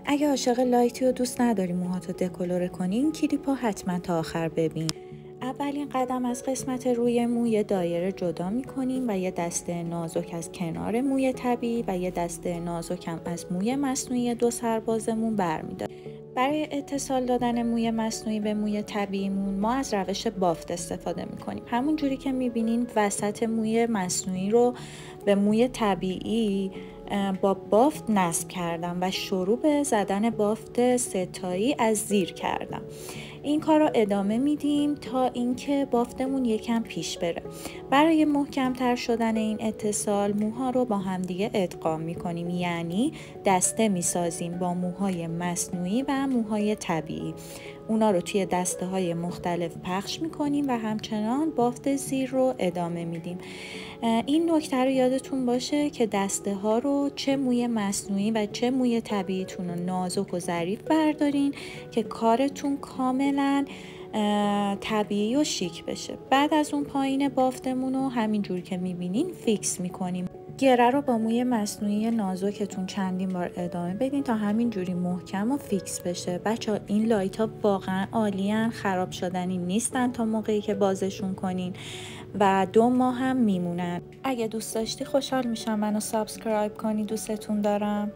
اگه عاشق لایتی و دوست نداری موهاتو دکولوره کنی، این کلیپو حتما تا آخر ببین. اولین قدم از قسمت روی مو یه دایره جدا میکنیم و یه دسته نازک از کنار موی طبیعی و یه دسته نازکم از موی مصنوعی دو سربازمون برمیداریم. برای اتصال دادن موی مصنوعی به موی طبیعیمون ما از روش بافت استفاده میکنیم. همون جوری که میبینین وسط موی مصنوعی رو به موی طبیعی با بافت نصب کردم و شروع به زدن بافت ستایی از زیر کردم. این کار رو ادامه میدیم تا اینکه بافتمون یکم پیش بره. برای محکم‌تر شدن این اتصال موها رو با همدیگه ادغام میکنیم، یعنی دسته میسازیم با موهای مصنوعی و موهای طبیعی. اونا رو توی دسته های مختلف پخش میکنیم و همچنان بافت زیر رو ادامه میدیم. این نکته رو یادتون باشه که دسته ها رو چه موی مصنوعی و چه موی طبیعیتون رو نازک و ظریف بردارین که کارتون کاملا طبیعی و شیک بشه. بعد از اون پایین بافتمون رو همینجور که میبینین فیکس میکنیم. گره رو با موی مصنوعی نازکتون چندین بار ادامه بدین تا همینجوری محکم و فیکس بشه. بچه‌ها این لایت ها واقعا عالیان، خراب شدنی نیستن تا موقعی که بازشون کنین و 2 ماه هم میمونن. اگه دوست داشتی خوشحال میشم منو سابسکرایب کنی. دوستتون دارم.